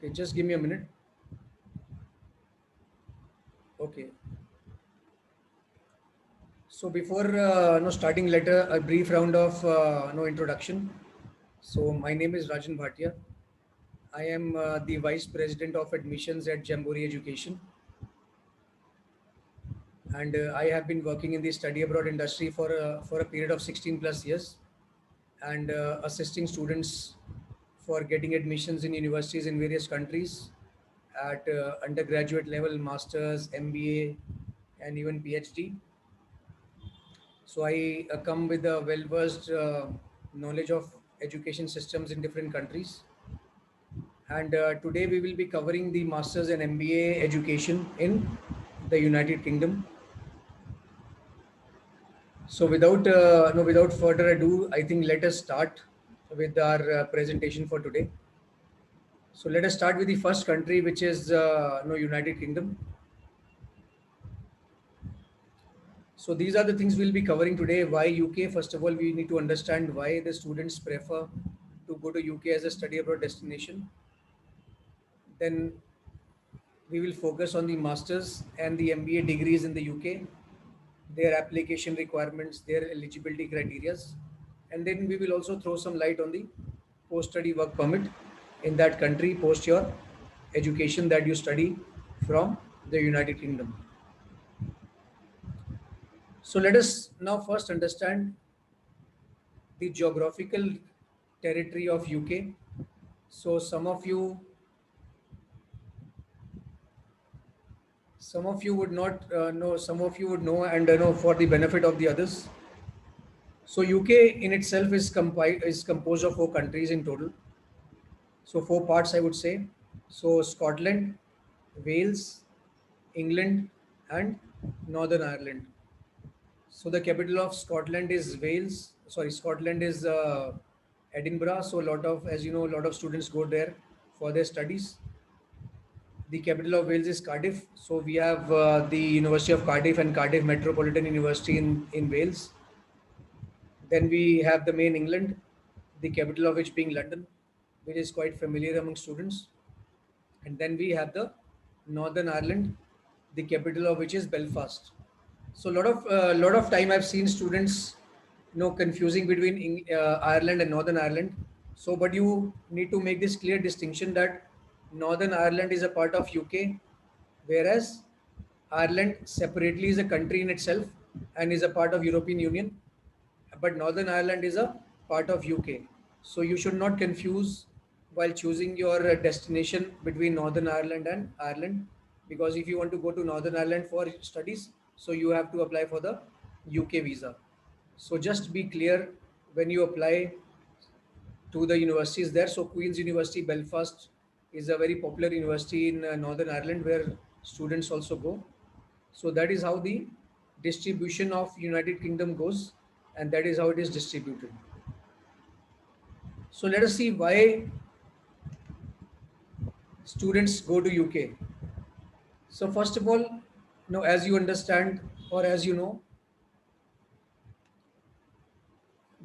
Okay, just give me a minute. Okay. So before starting, letter a brief round of introduction. So my name is Rajan Bhatia. I am the Vice President of Admissions at Jamboree Education, and I have been working in the study abroad industry for a period of 16 plus years, and assisting students for getting admissions in universities in various countries at undergraduate level, masters, MBA, and even PhD. So I come with a well-versed knowledge of education systems in different countries. And today we will be covering the masters and MBA education in the United Kingdom. So without further ado, I think let us start with our presentation for today. So let us start with the first country, which is United Kingdom. So these are the things we'll be covering today. Why UK? First of all, we need to understand why the students prefer to go to UK as a study abroad destination. Then we will focus on the masters and the MBA degrees in the UK, their application requirements, their eligibility criteria, and then we will also throw some light on the post-study work permit in that country post your education that you study from the United Kingdom. So let us now first understand the geographical territory of UK. So some of you would not know, some of you would know, and know for the benefit of the others. So UK in itself is composed of four countries in total. So four parts I would say. So Scotland, Wales, England, and Northern Ireland. So the capital of Scotland is Wales. Sorry, Scotland is Edinburgh. So a lot of, as you know, a lot of students go there for their studies. The capital of Wales is Cardiff. So we have the University of Cardiff and Cardiff Metropolitan University in Wales. Then we have the main England, the capital of which being London, which is quite familiar among students. And then we have the Northern Ireland, the capital of which is Belfast. So a lot of time I've seen students, confusing between Ireland and Northern Ireland. So, but you need to make this clear distinction that Northern Ireland is a part of UK, whereas Ireland separately is a country in itself and is a part of European Union, but Northern Ireland is a part of UK. So you should not confuse while choosing your destination between Northern Ireland and Ireland, because if you want to go to Northern Ireland for studies, so you have to apply for the UK visa. So just be clear when you apply to the universities there. So Queen's University Belfast is a very popular university in Northern Ireland where students also go. So that is how the distribution of United Kingdom goes, and that is how it is distributed. So let us see why students go to UK. So first of all, as you understand or as you know,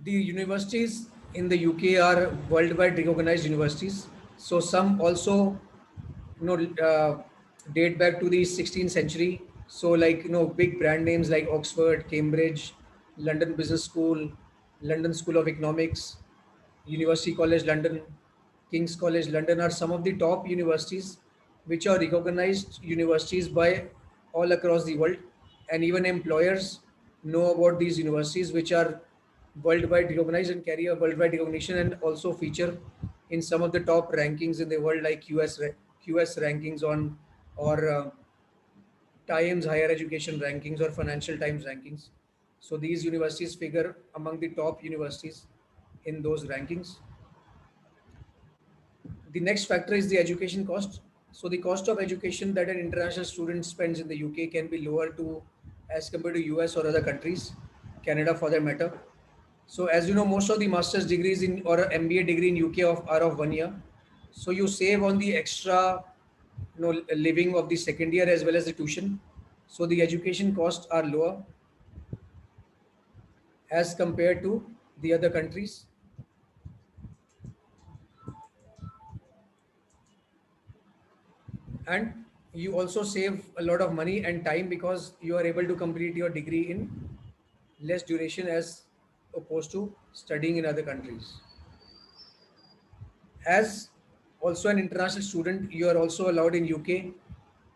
the universities in the UK are worldwide recognized universities. So some also, you know, uh, date back to the 16th century. So like big brand names like Oxford, Cambridge, London Business School, London School of Economics, University College London, King's College London are some of the top universities which are recognized universities by all across the world, and even employers know about these universities which are worldwide recognized and carry a worldwide recognition and also feature in some of the top rankings in the world like QS rankings on or Times higher education rankings or Financial Times rankings. So these universities figure among the top universities in those rankings. The next factor is the education cost. So the cost of education that an international student spends in the UK can be lower to as compared to US or other countries, Canada for that matter. So as you know, most of the master's degrees in or a MBA degree in UK are of 1 year. So you save on the extra, living of the second year as well as the tuition. So the education costs are lower as compared to the other countries. and you also save a lot of money and time because you are able to complete your degree in less duration as opposed to studying in other countries. As also an international student, you are also allowed in UK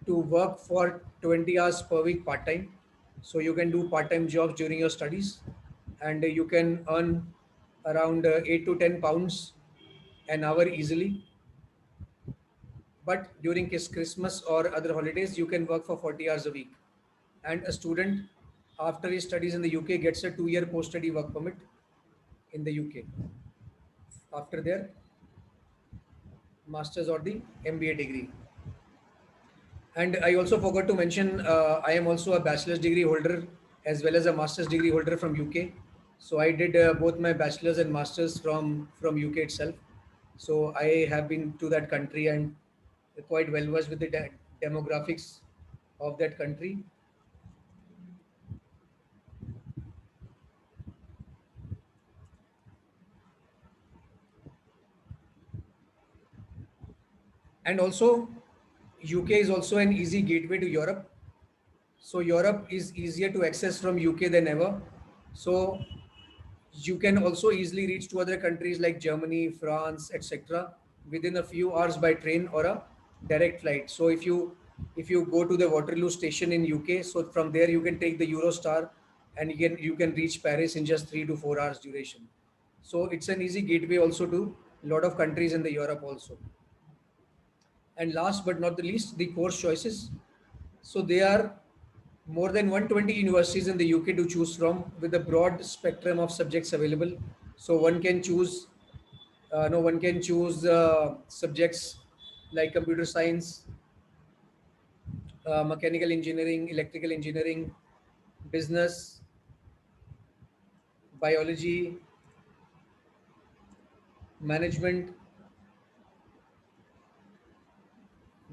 to work for 20 hours per week part time. So you can do part time jobs during your studies, and you can earn around 8 to 10 pounds an hour easily. But during Christmas or other holidays, you can work for 40 hours a week. And a student, after he studies in the UK, gets a 2 year post study work permit in the UK after their master's or the MBA degree. And I also forgot to mention, I am also a bachelor's degree holder as well as a master's degree holder from UK. So I did both my bachelor's and master's from UK itself. So I have been to that country and quite well versed with the demographics of that country. And also, UK is also an easy gateway to Europe. So Europe is easier to access from UK than ever. So you can also easily reach to other countries like Germany, France, etc. within a few hours by train or a direct flight. So if you go to the Waterloo station in UK, so from there you can take the Eurostar and you can reach Paris in just 3 to 4 hours duration. So it's an easy gateway also to a lot of countries in the Europe also. And last but not the least, the course choices. So there are more than 120 universities in the UK to choose from with a broad spectrum of subjects available. So one can choose subjects like computer science, mechanical engineering, electrical engineering, business, biology, management,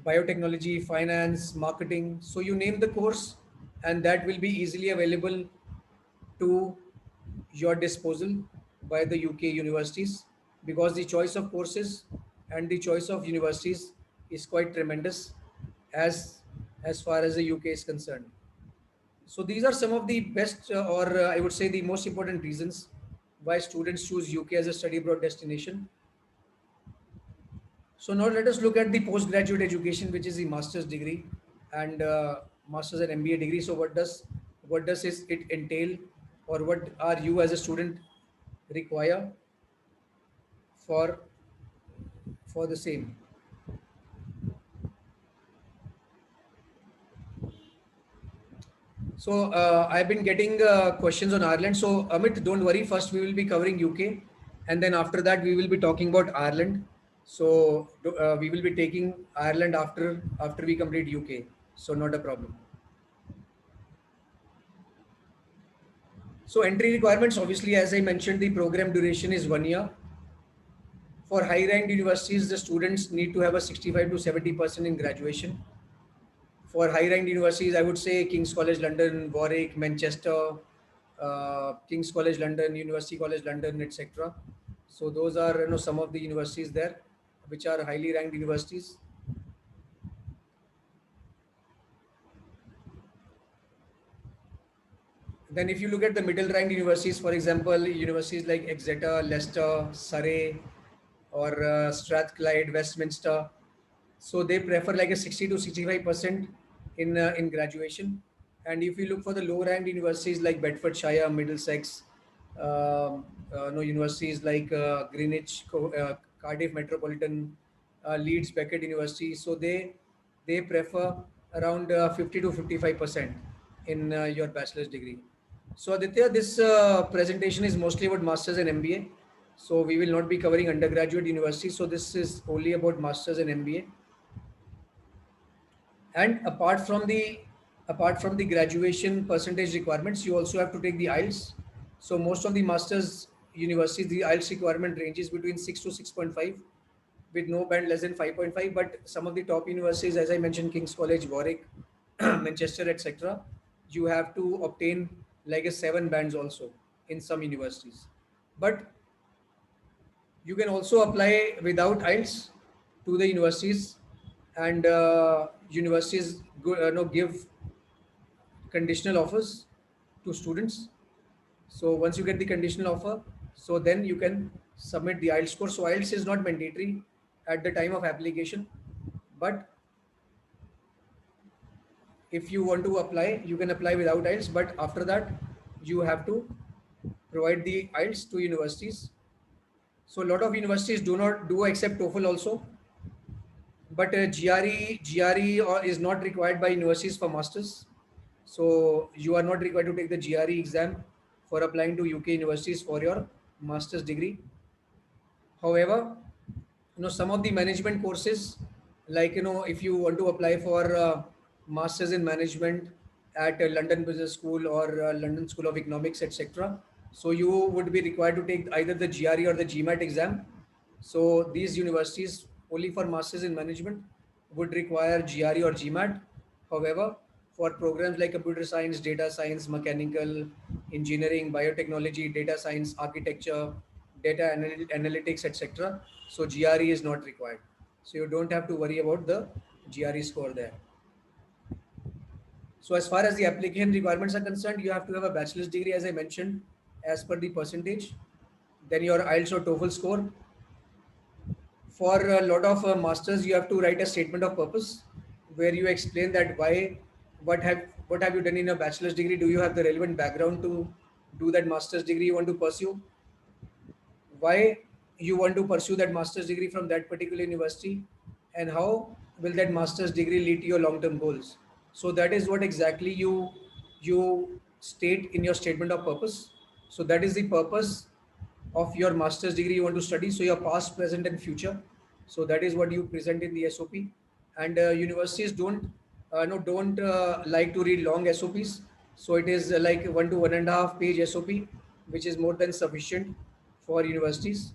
biotechnology, finance, marketing. So you name the course, and that will be easily available to your disposal by the UK universities because the choice of courses and the choice of universities is quite tremendous as far as the UK is concerned. So these are some of the best or I would say the most important reasons why students choose UK as a study abroad destination. So now let us look at the postgraduate education, which is the master's degree and master's and MBA degree. So what does it entail, or what are you as a student require for for the same? So I've been getting questions on Ireland. So Amit, don't worry. First, we will be covering UK, and then after that, we will be talking about Ireland. So we will be taking Ireland after we complete UK. So not a problem. So entry requirements, obviously, as I mentioned, the program duration is 1 year. For high ranked universities, the students need to have a 65 to 70% in graduation. For high ranked universities, I would say King's College London, Warwick, Manchester, King's College London, University College London, etc. So those are some of the universities there, which are highly ranked universities. Then if you look at the middle ranked universities, for example, universities like Exeter, Leicester, Surrey, or Strathclyde, Westminster, so they prefer like a 60 to 65% in graduation. And if you look for the low ranked universities like Bedfordshire, Middlesex, no universities like Greenwich, Cardiff Metropolitan, Leeds Beckett University, so they prefer around 50 to 55% in your bachelor's degree. So Aditya, this presentation is mostly about masters and MBA. So we will not be covering undergraduate university. So this is only about masters and MBA. And apart from the graduation percentage requirements, you also have to take the IELTS. So most of the masters universities, the IELTS requirement ranges between 6 to 6.5 with no band less than 5.5. But some of the top universities, as I mentioned, King's College, Warwick, Manchester, etc., you have to obtain like a 7 bands also in some universities. But you can also apply without IELTS to the universities and universities give conditional offers to students. So once you get the conditional offer, so then you can submit the IELTS score. So IELTS is not mandatory at the time of application, but if you want to apply, you can apply without IELTS. But after that, you have to provide the IELTS to universities. So a lot of universities do not do accept TOEFL also, but GRE or is not required by universities for masters. So you are not required to take the GRE exam for applying to UK universities for your master's degree. However, some of the management courses, like if you want to apply for masters in management at London Business School or London School of Economics, etc., so you would be required to take either the GRE or the GMAT exam. So these universities only for masters in management would require GRE or GMAT. However, for programs like computer science, data science, mechanical engineering, biotechnology, data science, architecture, data analytics, etc., so GRE is not required. So you don't have to worry about the GRE score there. So as far as the application requirements are concerned, you have to have a bachelor's degree, as I mentioned, as per the percentage. Then your IELTS or TOEFL score. For a lot of masters, you have to write a statement of purpose where you explain that what have you done in your bachelor's degree. Do you have the relevant background to do that master's degree you want to pursue? Why you want to pursue that master's degree from that particular university, and how will that master's degree lead to your long-term goals? So that is what exactly you state in your statement of purpose. So that is the purpose of your master's degree you want to study. So your past, present, and future. So that is what you present in the SOP. And universities don't like to read long SOPs. So it is like 1 to 1.5 page SOP, which is more than sufficient for universities.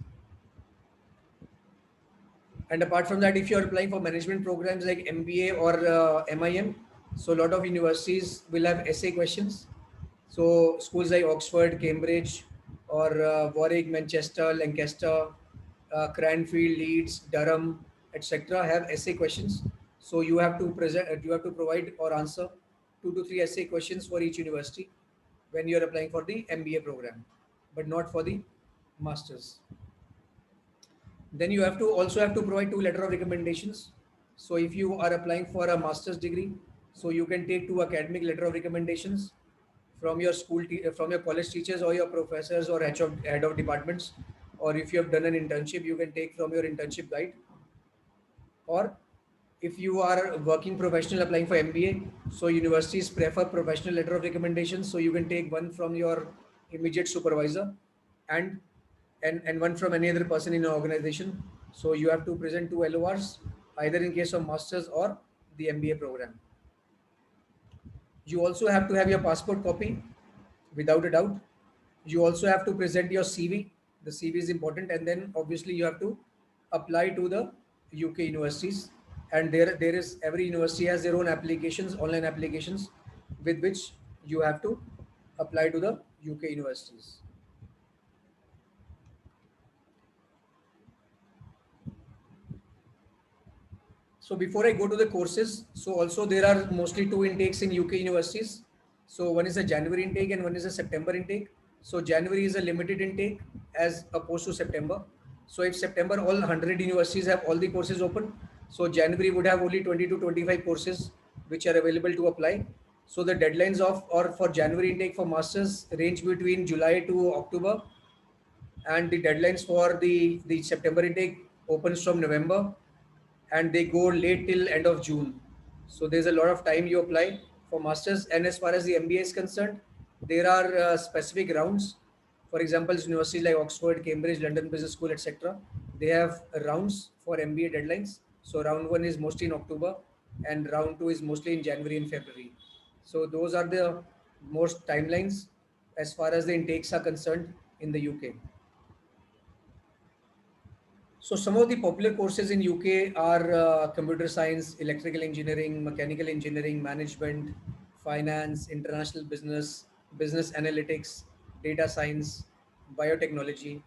And apart from that, if you are applying for management programs like MBA or MIM, so a lot of universities will have essay questions. So schools like Oxford, Cambridge, or Warwick, Manchester, Lancaster, Cranfield, Leeds, Durham, etc., have essay questions. So you have to provide or answer 2 to 3 essay questions for each university when you are applying for the MBA program, but not for the masters. Then you have to provide 2 letter of recommendations. So if you are applying for a master's degree, so you can take 2 academic letter of recommendations from your from your college teachers or your professors or head of departments. Or if you have done an internship, you can take from your internship guide. Or if you are a working professional applying for MBA, so universities prefer professional letter of recommendation. So you can take one from your immediate supervisor, and and one from any other person in your organization. So you have to present 2 LORs either in case of masters or the MBA program. You also have to have your passport copy, without a doubt. You also have to present your CV. The CV is important, and then obviously you have to apply to the UK universities. And there is every university has their own applications, online applications, with which you have to apply to the UK universities. So before I go to the courses, so also there are mostly 2 intakes in UK universities. So one is a January intake and one is a September intake. So January is a limited intake as opposed to September. So if September all 100 universities have all the courses open, so January would have only 20 to 25 courses which are available to apply. So the deadlines of or for January intake for masters range between July to October, and the deadlines for the September intake opens from November, and they go late till end of June. So there's a lot of time you apply for masters. And as far as the MBA is concerned, there are specific rounds. For example, universities like Oxford, Cambridge, London Business School, etc., they have rounds for MBA deadlines. So round one is mostly in October, and round two is mostly in January and February. So those are the most timelines as far as the intakes are concerned in the UK. So some of the popular courses in UK are computer science, electrical engineering, mechanical engineering, management, finance, international business, business analytics, data science, biotechnology.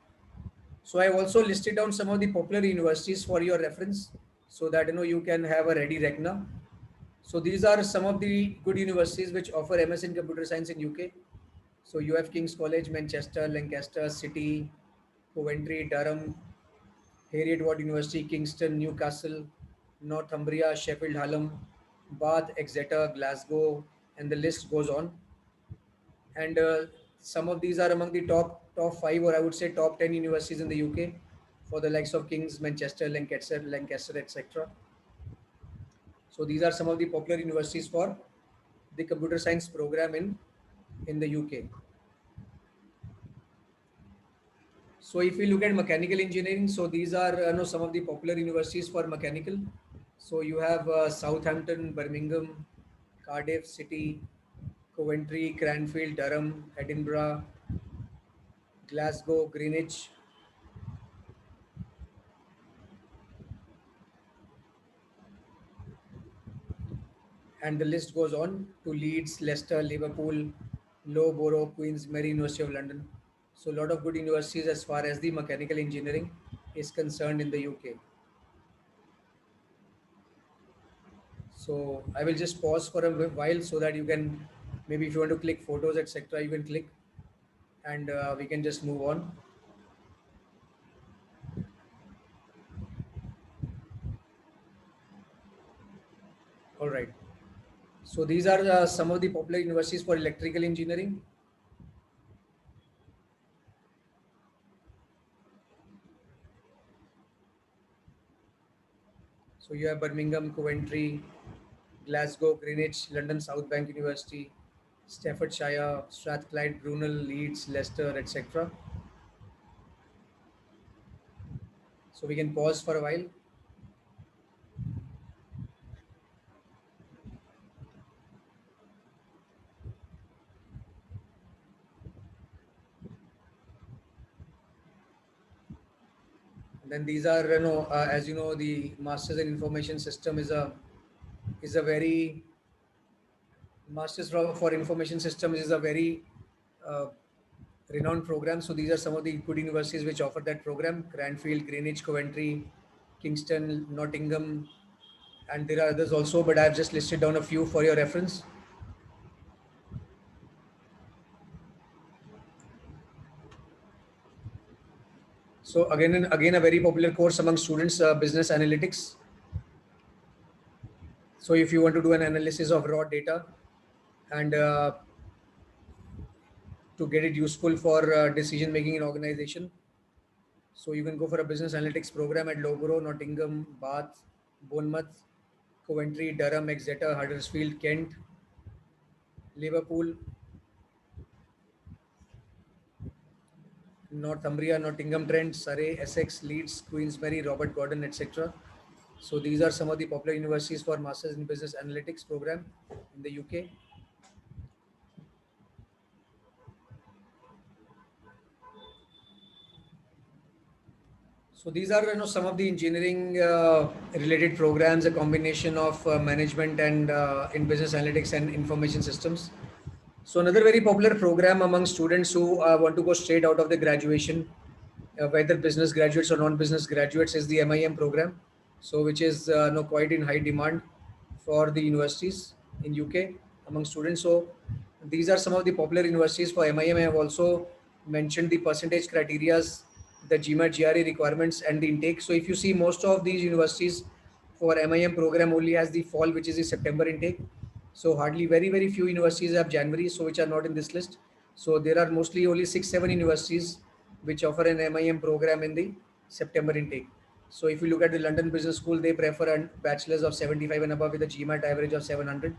So I have also listed down some of the popular universities for your reference. so that you can have a ready reckoner. So these are some of the good universities which offer MS in computer science in UK. So you have King's College, Manchester, Lancaster, City, Coventry, Durham, Heriot Watt University, Kingston, Newcastle, Northumbria, Sheffield Hallam, Bath, Exeter, Glasgow, and the list goes on. And some of these are among the top five, or I would say top 10 universities in the UK, for the likes of King's, Manchester, Lancaster, etc. So these are some of the popular universities for the computer science program in the UK. So if we look at mechanical engineering, so these are some of the popular universities for mechanical. So you have Southampton, Birmingham, Cardiff, City, Coventry, Cranfield, Durham, Edinburgh, Glasgow, Greenwich. And the list goes on to Leeds, Leicester, Liverpool, Loughborough, Queen's Mary, University of London. So a lot of good universities as far as the mechanical engineering is concerned in the UK. So I will just pause for a while so that you can, maybe if you want to click photos, etc., you can click, and we can just move on. All right. So these are some of the popular universities for electrical engineering. So you have Birmingham, Coventry, Glasgow, Greenwich, London South Bank University, Staffordshire, Strathclyde, Brunel, Leeds, Leicester, etc. So we can pause for a while. Then these are, as you know, the Masters in Information System is a very Masters for Information Systems is a very uh, renowned program. So these are some of the good universities which offer that program: Cranfield, Greenwich, Coventry, Kingston, Nottingham, and there are others also, but I've just listed down a few for your reference. So again and again, a very popular course among students, business analytics. So if you want to do an analysis of raw data and to get it useful for decision making in organization, so you can go for a business analytics program at Loughborough, Nottingham, Bath, Bournemouth, Coventry, Durham, Exeter, Huddersfield, Kent, Liverpool, Northumbria, Nottingham Trent, Surrey, Essex, Leeds, Queensberry, Robert Gordon, etc. So these are some of the popular universities for Masters in Business Analytics program in the UK. So these are some of the engineering related programs, a combination of management and in business analytics and information systems. So another very popular program among students who want to go straight out of the graduation, whether business graduates or non-business graduates, is the MIM program. So which is quite in high demand for the universities in UK among students. So these are some of the popular universities for MIM. I have also mentioned the percentage criterias, the GMAT GRE requirements, and the intake. So if you see, most of these universities for MIM program only has the fall, which is the September intake. So hardly very few universities have January, so which are not in this list. So there are mostly only 6-7 universities which offer an MIM program in the September intake. So if you look at the London Business School, they prefer a bachelor's of 75 and above with a GMAT average of 700.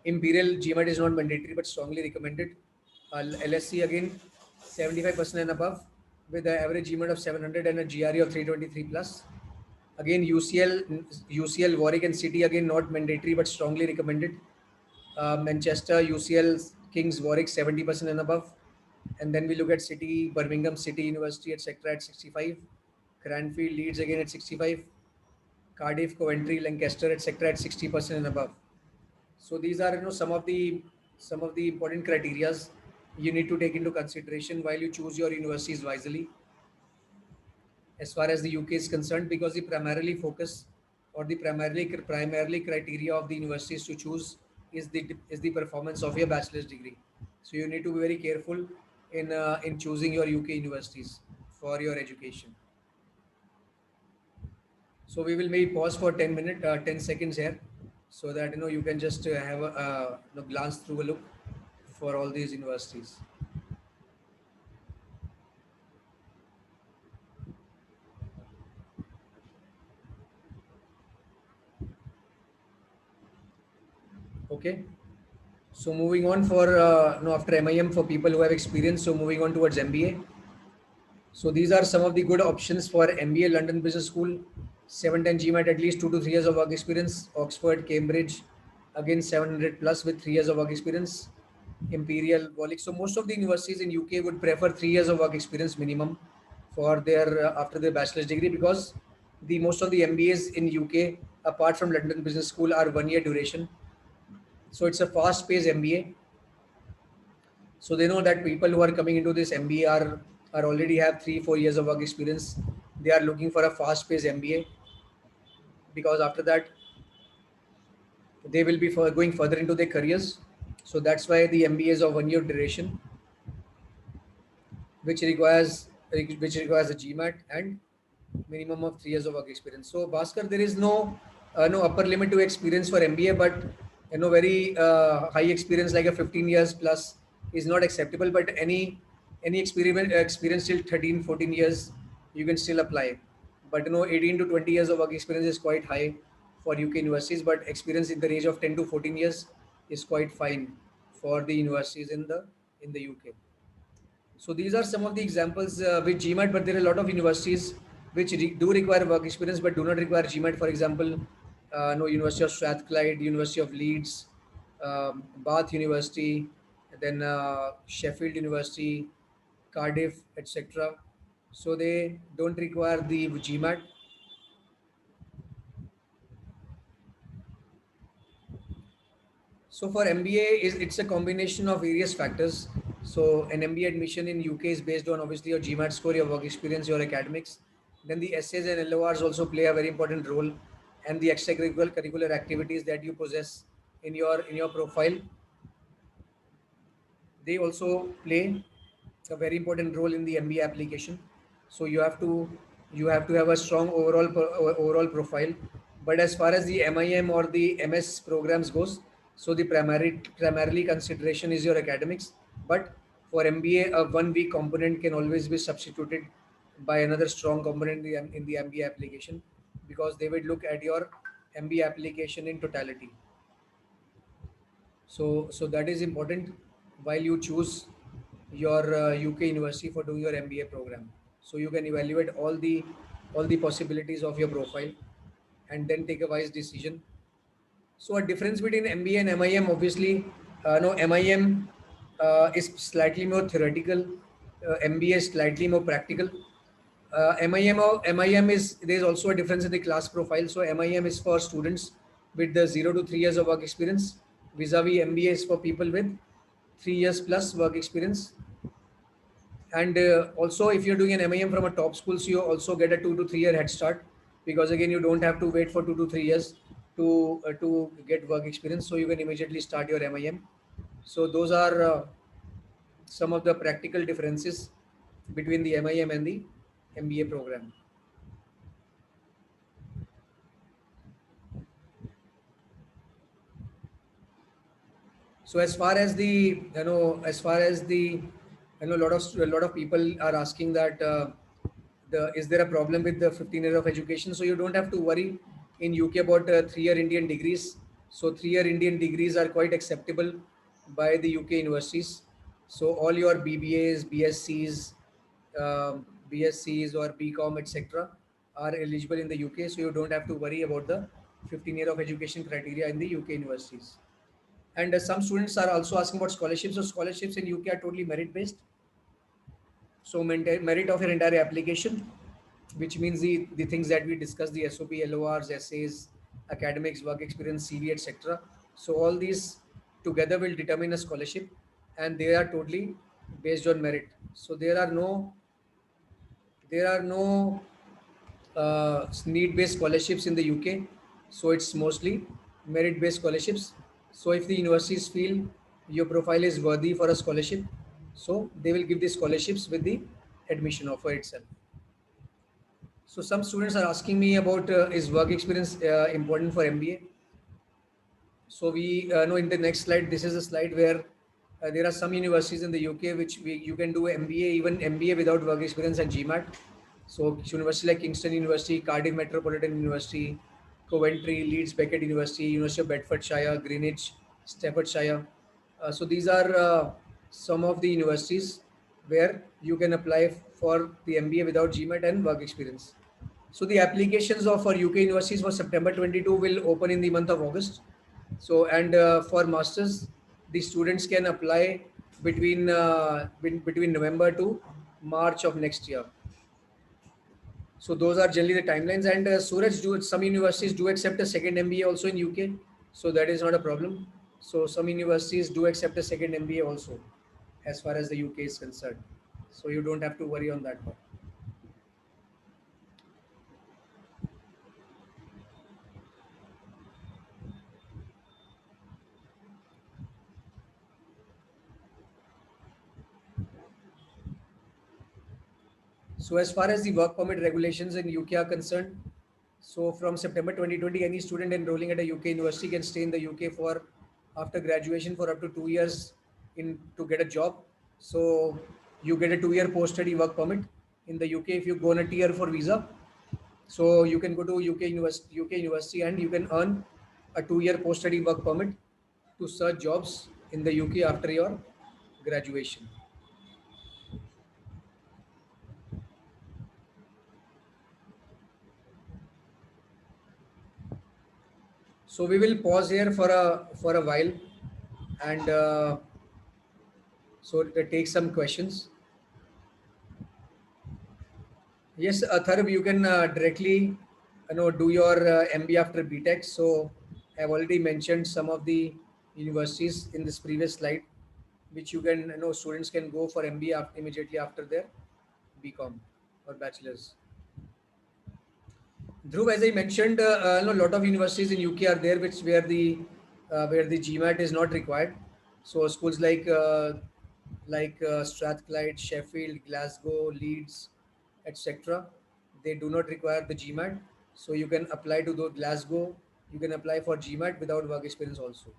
Imperial GMAT is not mandatory but strongly recommended. LSC again 75% and above with an average GMAT of 700 and a GRE of 323 plus. Again UCL, Warwick and City again not mandatory but strongly recommended. Manchester, UCL, King's, Warwick 70% and above. And then we look at City, Birmingham City University, etc. at 65. Cranfield, Leeds again at 65. Cardiff, Coventry, Lancaster, etc. at 60% and above. So these are some of the important criterias you need to take into consideration while you choose your universities wisely. as far as the UK is concerned, because the primarily focus or the primarily criteria of the universities to choose is the performance of your bachelor's degree. So you need to be very careful in choosing your UK universities for your education. So we will maybe pause for 10 seconds here, so that you can just have a glance through a look for all these universities. Okay. So moving on for after MIM for people who have experience. So moving on towards MBA. So these are some of the good options for MBA London Business School. 710 GMAT, at least 2 to 3 years of work experience. Oxford, Cambridge, again 700 plus with 3 years of work experience. Imperial, Warwick. So most of the universities in UK would prefer 3 years of work experience minimum for their after their bachelor's degree, because the most of the MBAs in UK apart from London Business School are 1 year duration. So it's a fast-paced MBA. So they know that people who are coming into this MBA are already have 3 4 years of work experience. They are looking for a fast-paced MBA, because after that they will be going further into their careers. So that's why the MBA is of 1 year duration, which requires a GMAT and minimum of 3 years of work experience. So Bhaskar, there is no upper limit to experience for MBA, but very high experience like a 15 years plus is not acceptable. But any experience till 13 14 years you can still apply. But 18 to 20 years of work experience is quite high for UK universities. But experience in the range of 10 to 14 years is quite fine for the universities in the UK. So these are some of the examples with GMAT, but there are a lot of universities which do require work experience but do not require GMAT. For example, no University of Strathclyde, University of Leeds, Bath University, then Sheffield University, Cardiff, etc. So they don't require the GMAT. So for MBA, it's a combination of various factors. So an MBA admission in UK is based on obviously your GMAT score, your work experience, your academics. Then the essays and LORs also play a very important role, and the extracurricular curricular activities that you possess in your profile, they also play a very important role in the MBA application. So you have to have a strong overall profile. But as far as the MIM or the MS programs goes, so the primarily consideration is your academics. But for MBA, a 1 week component can always be substituted by another strong component in the MBA application, because they would look at your MBA application in totality. So that is important while you choose your UK university for doing your MBA program. So you can evaluate all the possibilities of your profile and then take a wise decision. So a difference between MBA and MIM, obviously, no MIM is slightly more theoretical, MBA is slightly more practical. MIM is there is also a difference in the class profile. So MIM is for students with the 0 to 3 years of work experience, vis-a-vis MBA is for people with 3 years plus work experience. And also, if you're doing an MIM from a top school, so you also get a 2 to 3 year head start, because again you don't have to wait for 2 to 3 years to get work experience. So you can immediately start your MIM. So those are some of the practical differences between the MIM and the MBA program. So as far as a lot of people are asking that is there a problem with the 15 year of education? So you don't have to worry in UK about 3 year Indian degrees. So 3 year Indian degrees are quite acceptable by the UK universities. So all your BBAs, BScs, BScs or BCom, etc., are eligible in the UK. So you don't have to worry about the 15 year of education criteria in the UK universities. And some students are also asking about scholarships. So scholarships in UK are totally merit based. So merit of your entire application, which means the things that we discussed, the SOP, LORs, essays, academics, work experience, CV, etc. So all these together will determine a scholarship, and they are totally based on merit. So there are no need-based scholarships in the UK. So it's mostly merit-based scholarships. So if the universities feel your profile is worthy for a scholarship, so they will give the scholarships with the admission offer itself. So some students are asking me about is work experience important for MBA? So we know in the next slide, this is a slide where there are some universities in the UK which you can do MBA, even MBA without work experience and GMAT. So university like Kingston University, Cardiff Metropolitan University, Coventry, Leeds Beckett University, University of Bedfordshire, Greenwich, Staffordshire. So these are some of the universities where you can apply for the MBA without GMAT and work experience. So the applications of for UK universities for September 22 will open in the month of August. So and for masters, the students can apply between November to March of next year. So those are generally the timelines. And Suraj, do some universities do accept a second MBA also in UK, so that is not a problem. So some universities do accept a second MBA also, as far as the UK is concerned. So you don't have to worry on that part. So as far as the work permit regulations in UK are concerned, so from September 2020, any student enrolling at a UK university can stay in the UK for after graduation for up to 2 years in to get a job. So you get a 2 year post study work permit in the UK if you go on a tier 4 visa. So you can go to UK university and you can earn a 2 year post study work permit to search jobs in the UK after your graduation. So we will pause here for a while and so to take some questions. Yes, Atharv, you can directly do your MBA after BTech. So I've already mentioned some of the universities in this previous slide, which you can students can go for MBA immediately after their BCom or bachelor's. Dhruv, as I mentioned, a lot of universities in UK are there, which where the GMAT is not required. So schools like Strathclyde, Sheffield, Glasgow, Leeds, etc. They do not require the GMAT. So you can apply to the Glasgow. You can apply for GMAT without work experience also.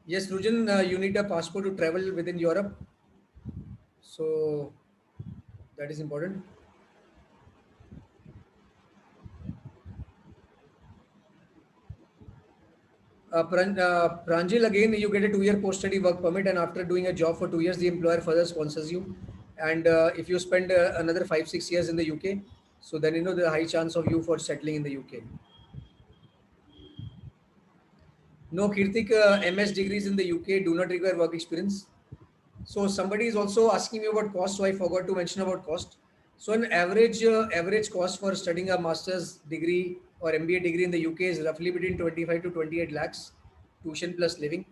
Yes, Rujan, you need a passport to travel within Europe. So that is important. Pranjil, again, you get a 2 year post study work permit, and after doing a job for 2 years, the employer further sponsors you. And if you spend another 5 6 years in the UK, so then the high chance of you for settling in the UK. No, Kirtik, MS degrees in the UK do not require work experience. So somebody is also asking me about cost, so I forgot to mention about cost. So an average cost for studying a master's degree or MBA degree in the UK is roughly between 25 to 28 lakhs, tuition plus living.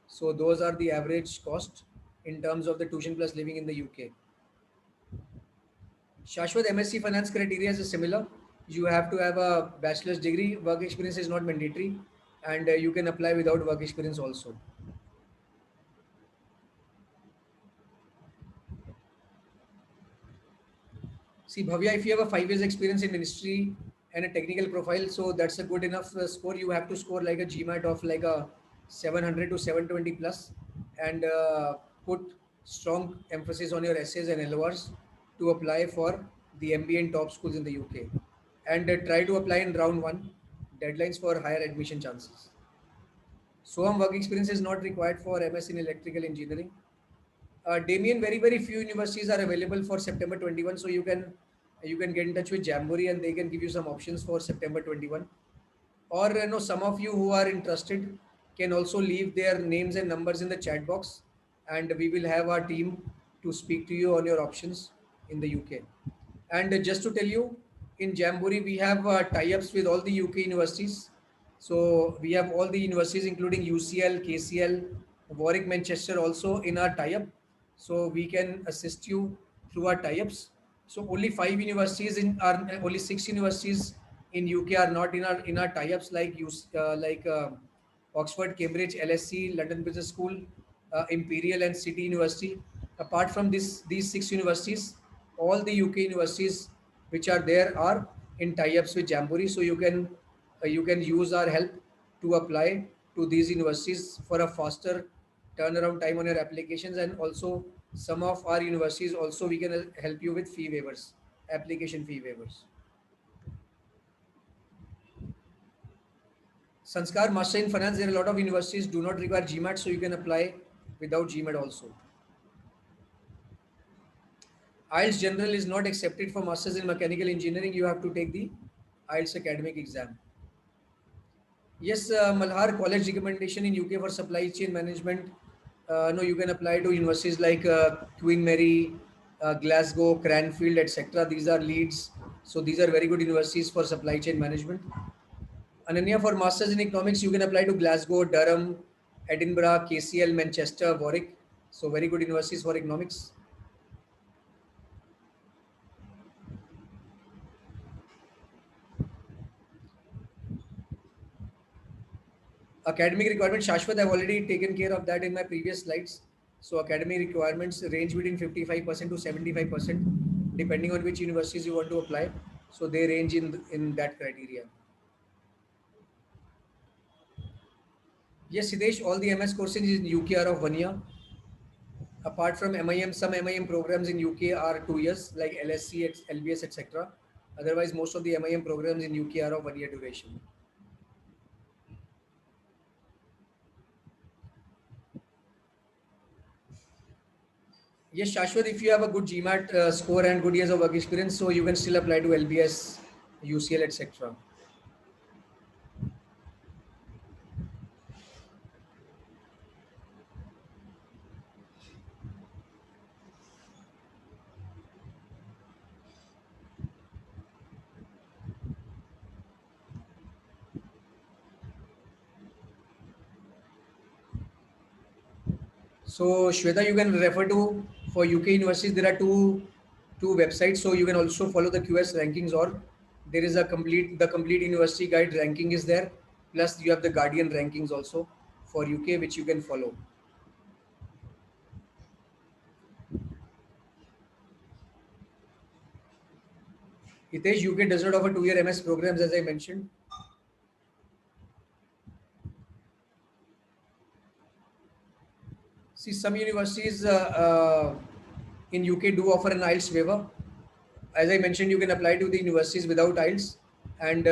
So those are the average cost in terms of the tuition plus living in the UK. Shashwat, MSc finance criteria is similar. You have to have a bachelor's degree. Work experience is not mandatory, and you can apply without work experience also. See, Bhavya, if you have a 5 years experience in industry and a technical profile, so that's a good enough score. You have to score like a GMAT of like a 700 to 720 plus, and put strong emphasis on your essays and LORs to apply for the MBA in top schools in the UK. And try to apply in round one, deadlines for higher admission chances. SOAM work experience is not required for MS in electrical engineering. Damien, very few universities are available for September 21, so you can get in touch with Jamboree and they can give you some options for September 21. Or some of you who are interested can also leave their names and numbers in the chat box, and we will have our team to speak to you on your options in the UK. And just to tell you, in Jamboree we have tie-ups with all the UK universities. So we have all the universities including UCL, KCL, Warwick, Manchester also in our tie-up. So we can assist you through our tie-ups. So only five universities in are only six universities in UK are not in our tie-ups like Oxford, Cambridge, LSE, London Business School, Imperial, and City University. Apart from these six universities, all the UK universities which are there are in tie-ups with Jamboree. So you can use our help to apply to these universities for a faster turnaround time on your applications, and also some of our universities also we can help you with fee waivers, application fee waivers. Sanskar Master in Finance, there are a lot of universities do not require GMAT, so you can apply without GMAT also. IELTS General is not accepted for Masters in Mechanical Engineering. You have to take the IELTS academic exam. Yes, Malhar college recommendation in UK for supply chain management. No, you can apply to universities like Queen Mary, Glasgow, Cranfield, etc. These are Leeds. So these are very good universities for supply chain management. Ananya, for masters in economics, you can apply to Glasgow, Durham, Edinburgh, KCL, Manchester, Warwick. So very good universities for economics. Academic requirement, Shashwat, I've already taken care of that in my previous slides. So academic requirements range between 55% to 75%, depending on which universities you want to apply. So they range in that criteria. Yes, Siddesh, all the MS courses in UK are of 1 year. Apart from MIM, some MIM programs in UK are 2 years, like LSC, LBS, etc. Otherwise, most of the MIM programs in UK are of 1 year duration. Yes, Shashwat, if you have a good GMAT score and good years of work experience, so you can still apply to LBS, UCL, etc. So Shweta, you can refer to for UK universities. There are two websites, so you can also follow the QS rankings, or there is a complete university guide ranking is there. Plus you have the Guardian rankings also for UK, which you can follow. Hitesh, UK does not offer 2 year MS programs, as I mentioned. See, some universities in UK do offer an IELTS waiver. As I mentioned, you can apply to the universities without IELTS, and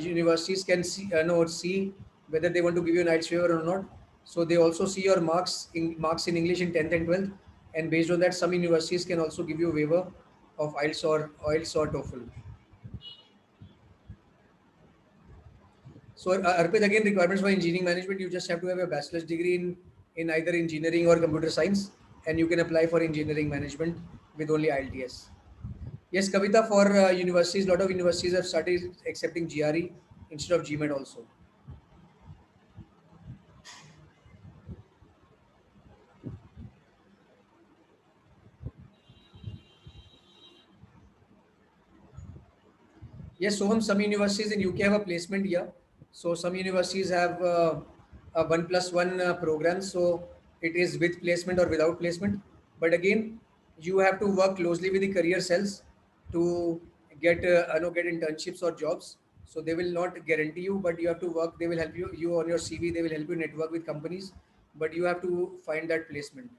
universities can see whether they want to give you an IELTS waiver or not. So they also see your marks in English in 10th and 12th, and based on that, some universities can also give you a waiver of IELTS or TOEFL. So Arpit, again, requirements for engineering management, you just have to have a bachelor's degree in either engineering or computer science, and you can apply for engineering management with only IELTS. Yes, Kavita, for universities, a lot of universities have started accepting GRE instead of GMAT also. Yes, Soham, some universities in UK have a placement year. So some universities have a 1+1 program. So it is with placement or without placement. But again, you have to work closely with the career cells to get internships or jobs. So they will not guarantee you, but you have to work. They will help you on your CV. They will help you network with companies, but you have to find that placement.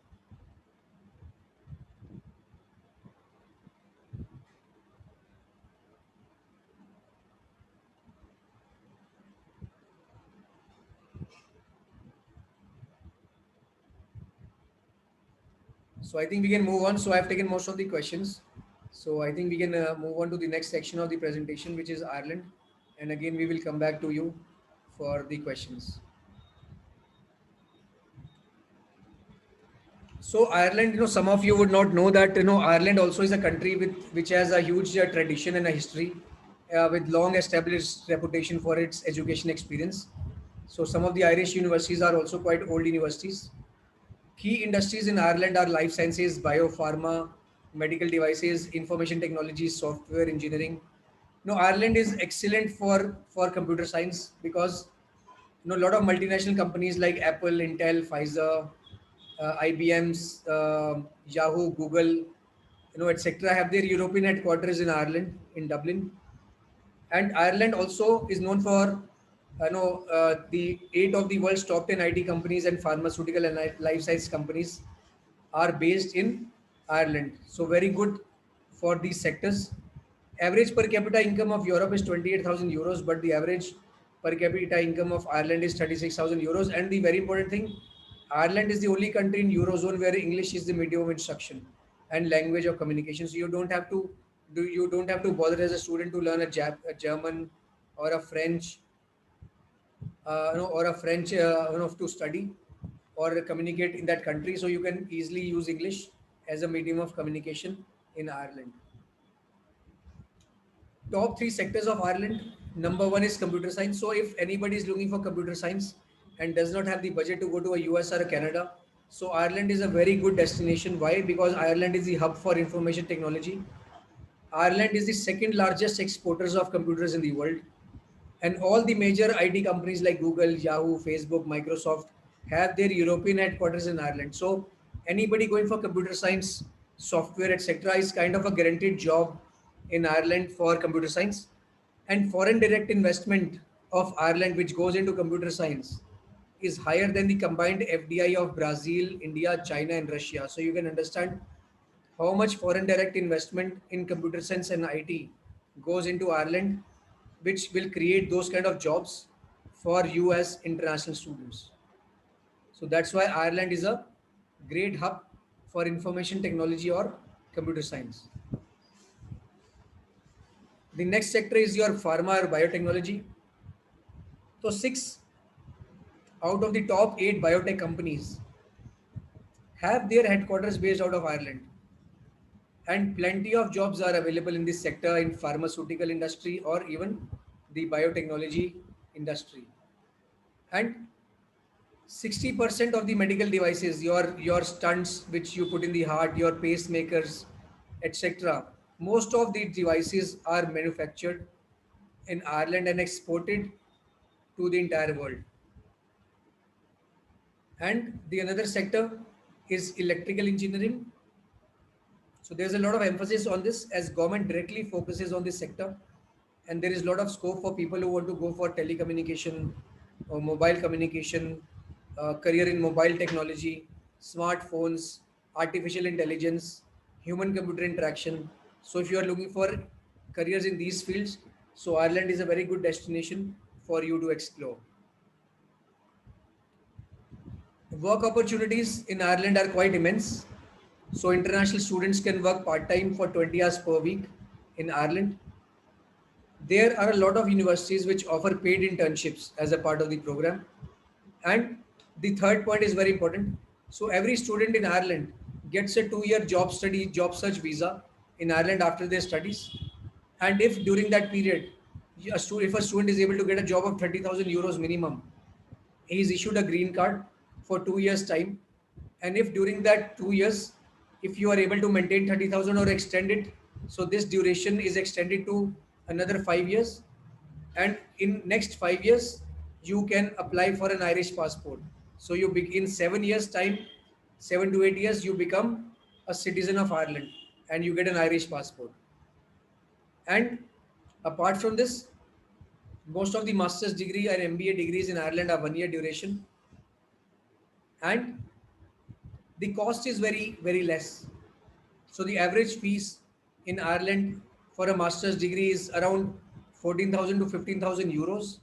So I think we can move on. So I've taken most of the questions. So I think we can move on to the next section of the presentation, which is Ireland. And again, we will come back to you for the questions. So Ireland, some of you would not know that, Ireland also is a country which has a huge tradition and a history with long established reputation for its education experience. So some of the Irish universities are also quite old universities. Key industries in Ireland are life sciences, biopharma, medical devices, information technology, software engineering. No, Ireland is excellent for computer science because a lot of multinational companies like Apple, Intel, Pfizer, IBM's, Yahoo, Google, etc. have their European headquarters in Ireland, in Dublin. And Ireland also is known for, the 8 of the world's top 10 IT companies and pharmaceutical and life science companies are based in Ireland. So very good for these sectors. Average per capita income of Europe is 28,000 euros, but the average per capita income of Ireland is 36,000 euros. And the very important thing, Ireland is the only country in Eurozone where English is the medium of instruction and language of communication. So you don't have to bother as a student to learn a German or a French, or a French, to study or communicate in that country. So you can easily use English as a medium of communication in Ireland. Top three sectors of Ireland. Number one is computer science. So if anybody is looking for computer science and does not have the budget to go to a US or a Canada, so Ireland is a very good destination. Why? Because Ireland is the hub for information technology. Ireland is the second largest exporters of computers in the world. And all the major IT companies like Google, Yahoo, Facebook, Microsoft have their European headquarters in Ireland. So anybody going for computer science, software, etc., is kind of a guaranteed job in Ireland for computer science. And foreign direct investment of Ireland, which goes into computer science, is higher than the combined FDI of Brazil, India, China, and Russia. So you can understand how much foreign direct investment in computer science and IT goes into Ireland, which will create those kind of jobs for you as international students. So that's why Ireland is a great hub for information technology or computer science. The next sector is your pharma or biotechnology. So 6 out of the top 8 biotech companies have their headquarters based out of Ireland. And plenty of jobs are available in this sector in pharmaceutical industry or even the biotechnology industry. And 60% of the medical devices, your stunts which you put in the heart, your pacemakers, etc., most of these devices are manufactured in Ireland and exported to the entire world. And the another sector is electrical engineering. So there's a lot of emphasis on this as government directly focuses on this sector, and there is a lot of scope for people who want to go for telecommunication or mobile communication, career in mobile technology, smartphones, artificial intelligence, human computer interaction. So if you are looking for careers in these fields, so Ireland is a very good destination for you to explore. Work opportunities in Ireland are quite immense. So international students can work part-time for 20 hours per week in Ireland. There are a lot of universities which offer paid internships as a part of the program. And the third point is very important. So every student in Ireland gets a 2-year job search visa in Ireland after their studies. And if during that period, if a student is able to get a job of 30,000 euros minimum, he is issued a green card for 2 years time. And if during that 2 years, if you are able to maintain 30,000 or extend it, so this duration is extended to another 5 years. And in next 5 years, you can apply for an Irish passport. So you begin 7 years time, 7 to 8 years, you become a citizen of Ireland and you get an Irish passport. And apart from this, most of the master's degree and MBA degrees in Ireland are 1 year duration, and the cost is very less. So the average fees in Ireland for a master's degree is around 14,000 to 15,000 euros,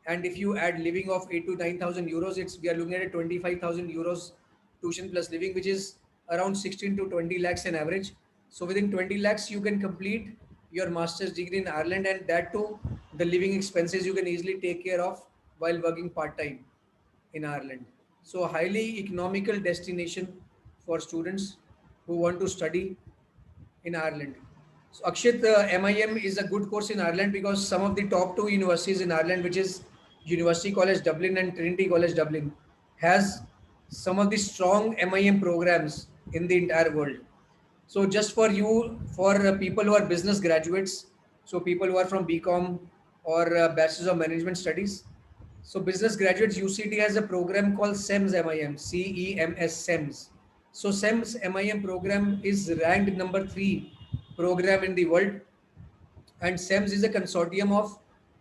and if you add living of 8 to 9,000 euros, it's we are looking at a 25,000 euros tuition plus living, which is around 16 to 20 lakhs an average. So within 20 lakhs, you can complete your master's degree in Ireland, and that too, the living expenses you can easily take care of while working part time in Ireland. So a highly economical destination for students who want to study in Ireland. So Akshit, MIM is a good course in Ireland because some of the top two universities in Ireland, which is University College Dublin and Trinity College Dublin, has some of the strong MIM programs in the entire world. So just for you, for people who are business graduates, so people who are from BCom or Bachelors of Management Studies. So business graduates, UCT has a program called SEMS MIM, CEMS SEMS. So SEMS MIM program is ranked number 3 program in the world, and SEMS is a consortium of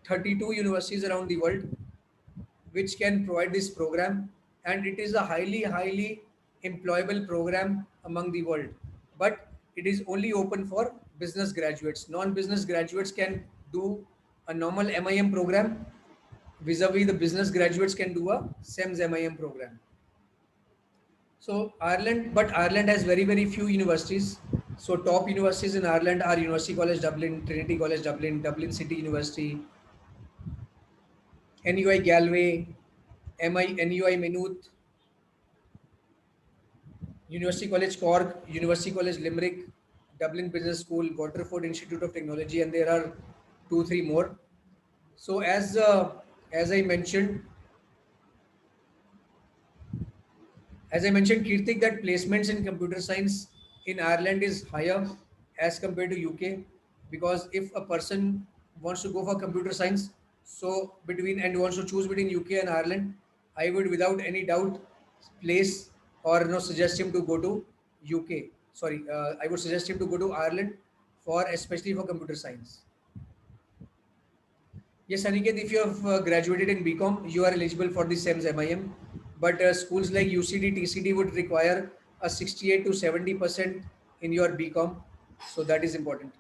32 universities around the world which can provide this program, and it is a highly employable program among the world, but it is only open for business graduates. Non-business graduates can do a normal MIM program, vis-a-vis the business graduates can do a SEMS MIM program. So Ireland, but Ireland has very few universities. So top universities in Ireland are University College Dublin, Trinity College Dublin, Dublin City University, NUI Galway, NUI Maynooth, University College Cork, University College Limerick, Dublin Business School, Waterford Institute of Technology, and there are two, three more. So as I mentioned, Kirtik, that placements in computer science in Ireland is higher as compared to UK, because if a person wants to go for computer science, so between and wants to choose between UK and Ireland, I would without any doubt place or suggest him to go to UK. Sorry, I would suggest him to go to Ireland for especially for computer science. Yes, Aniket, if you have graduated in BCom, you are eligible for the SEMS MIM. But schools like UCD, TCD would require a 68 to 70% in your BCom. So that is important.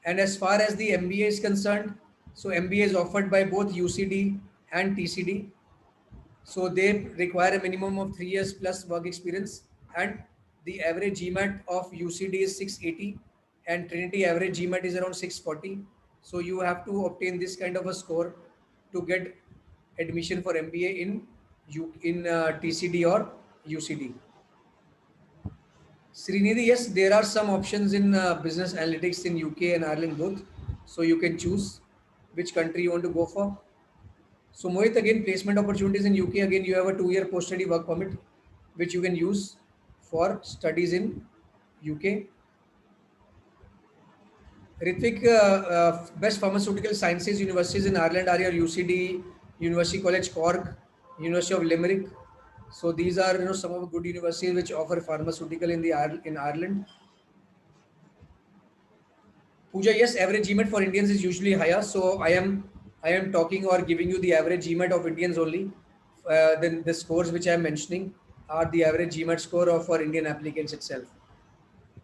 And as far as the MBA is concerned, so MBA is offered by both UCD and TCD. So they require a minimum of 3 years plus work experience, and the average GMAT of UCD is 680, and Trinity average GMAT is around 640. So you have to obtain this kind of a score to get admission for MBA in TCD or UCD. Srinidhi, yes, there are some options in business analytics in UK and Ireland both. So you can choose which country you want to go for. So Mohit, again, placement opportunities in UK. Again, you have a 2 year post-study work permit, which you can use for studies in UK. Ritvik, best pharmaceutical sciences universities in Ireland are your UCD, University College Cork, University of Limerick. So these are some of the good universities which offer pharmaceutical in Ireland. Pooja, yes, average GMAT for Indians is usually higher. So I am talking or giving you the average GMAT of Indians only. Then the scores which I am mentioning are the average GMAT score of for Indian applicants itself.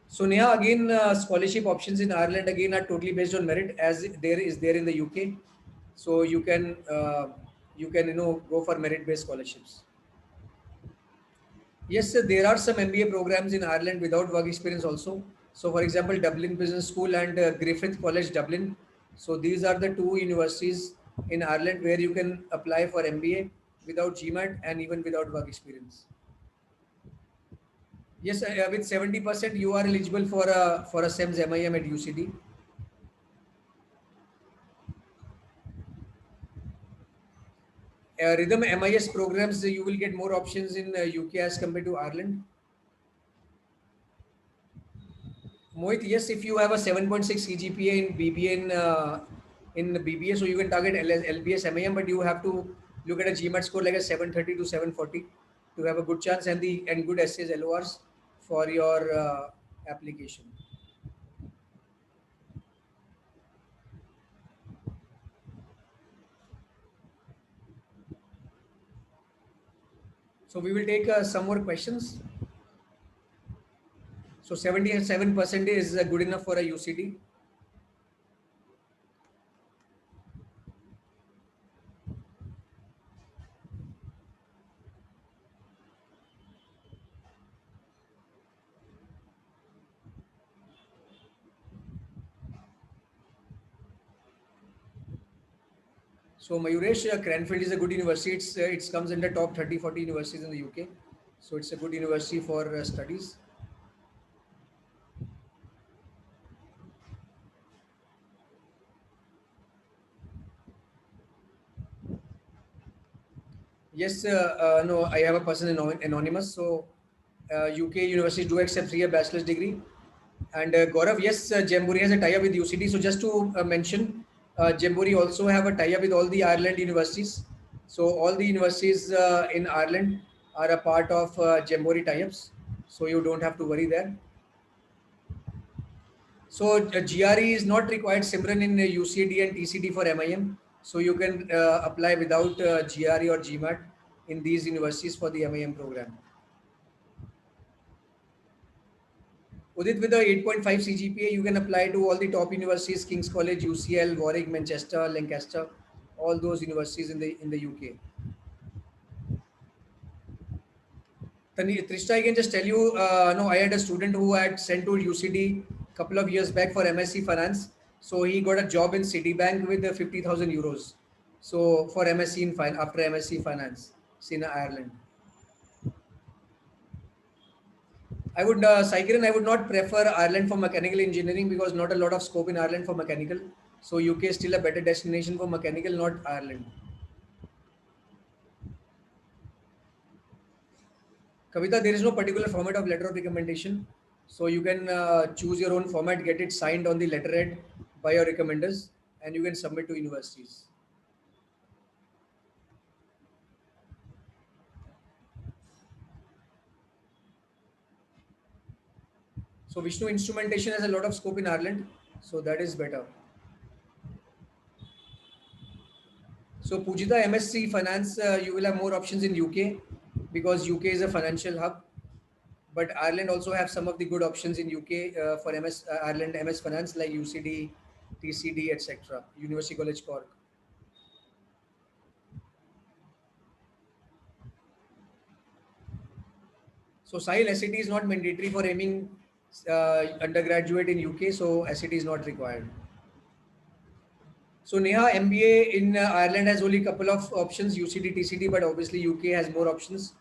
So Neha, again, scholarship options in Ireland again are totally based on merit, as there in the UK. So you can go for merit-based scholarships. Yes, sir, there are some MBA programs in Ireland without work experience also. So, for example, Dublin Business School and Griffith College Dublin. So, these are the two universities in Ireland where you can apply for MBA without GMAT and even without work experience. Yes, with 70%, you are eligible for a SEMS MIM at UCD. Rhythm MIS programs, you will get more options in UK as compared to Ireland. Mohit, yes, if you have a 7.6 CGPA in BBA in BBA, so you can target LBS MIM, but you have to look at a GMAT score like a 730 to 740 to have a good chance and good essays LORs for your application. So we will take some more questions. So 77% is good enough for a UCD. So Mayuresh, Cranfield is a good university. It comes under top 30-40 universities in the UK. So it's a good university for studies. Yes, no, I have a person anonymous. So UK universities do accept 3 year bachelor's degree, And Gaurav, yes, Jamboree has a tie-up with UCD. So just to mention, Jamboree also have a tie-up with all the Ireland universities. So all the universities in Ireland are a part of Jamboree tie-ups. So you don't have to worry there. So GRE is not required, Simran, in UCD and TCD for MIM. So you can apply without GRE or GMAT in these universities for the MIM program. Udit, with the 8.5 CGPA, you can apply to all the top universities: King's College, UCL, Warwick, Manchester, Lancaster, all those universities in the UK. Trishta, I can just tell you, no, I had a student who had sent to UCD couple of years back for MSc Finance. So he got a job in Citibank with 50,000 euros. So for MSc in after MSc Finance, in Ireland. Saikiran, I would not prefer Ireland for mechanical engineering because not a lot of scope in Ireland for mechanical. So UK is still a better destination for mechanical, not Ireland. Kavita, there is no particular format of letter of recommendation. So you can choose your own format, get it signed on the letterhead by your recommenders, and you can submit to universities. So Vishnu, instrumentation has a lot of scope in Ireland, so that is better. So Pujita, MSc Finance, you will have more options in UK because UK is a financial hub. But Ireland also have some of the good options in UK for Ireland MS Finance like UCD, TCD, etc. University College Cork. So Sahil, SAT is not mandatory for aiming undergraduate in UK, so SAT is not required. So Neha, MBA in Ireland has only a couple of options, UCD, TCD, but obviously UK has more options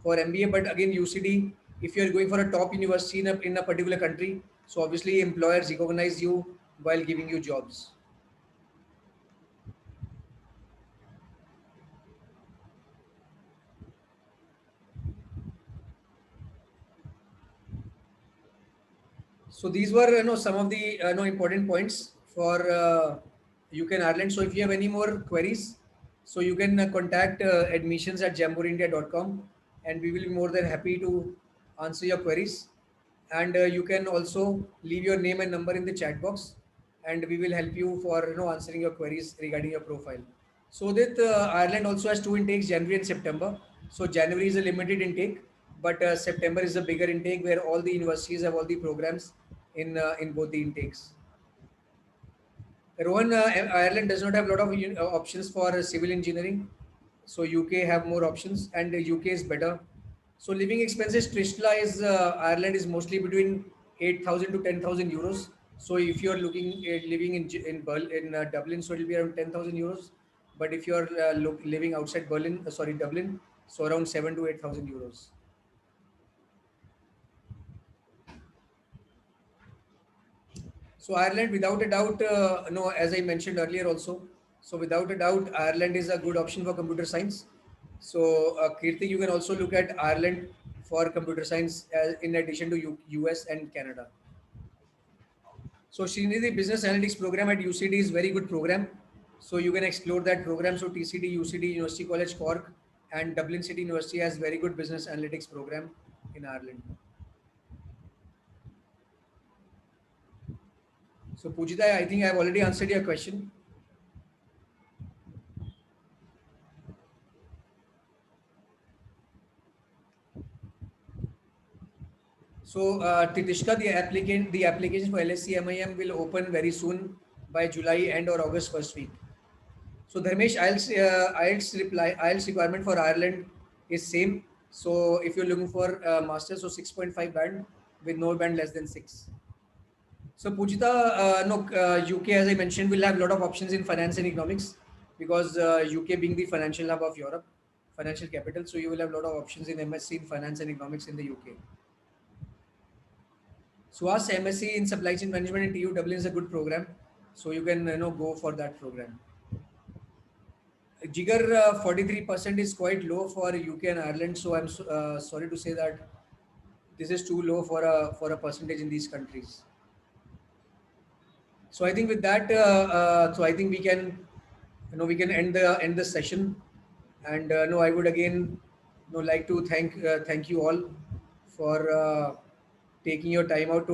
for MBA. But again, UCD, if you're going for a top university in a particular country, so obviously employers recognize you while giving you jobs. So these were some of the important points for UK and Ireland. So if you have any more queries, so you can contact admissions@jamboreindia.com, and we will be more than happy to answer your queries. And you can also leave your name and number in the chat box, and we will help you for answering your queries regarding your profile. So that Ireland also has two intakes, January and September. So January is a limited intake, but September is a bigger intake where all the universities have all the programs in both the intakes. Rohan, Ireland does not have a lot of options for civil engineering. So UK have more options, and UK is better. So living expenses, Tristla is Ireland is mostly between 8,000 to 10,000 euros. So if you are looking at living in Dublin, so it will be around 10,000 euros. But if you are living outside Berlin, Dublin, so around 7 to 8,000 euros. So Ireland, without a doubt, no, as I mentioned earlier also, so without a doubt, Ireland is a good option for computer science. So Kirti, you can also look at Ireland for computer science in addition to US and Canada. So Srinidhi, Business Analytics program at UCD is very good program. So you can explore that program. So TCD, UCD, University College Cork, and Dublin City University has very good business analytics program in Ireland. So Pujita, I think I have already answered your question. So, Titishka, the application for LSC MIM will open very soon by July end or August first week. So, Dharmesh, IELTS requirement for Ireland is same. So, if you're looking for master, so 6.5 band with no band less than 6. So, Pujita, no, UK, as I mentioned, will have a lot of options in finance and economics because UK being the financial hub of Europe, financial capital. So, you will have a lot of options in MSc in finance and economics in the UK. So our MSc in supply chain management in TU Dublin is a good program. So you can go for that program. Jigar, 43% is quite low for UK and Ireland. So I'm sorry to say that this is too low for a percentage in these countries. So I think with that, so I think we can, we can end the session. And no, I would again, like to thank you all for taking your time out to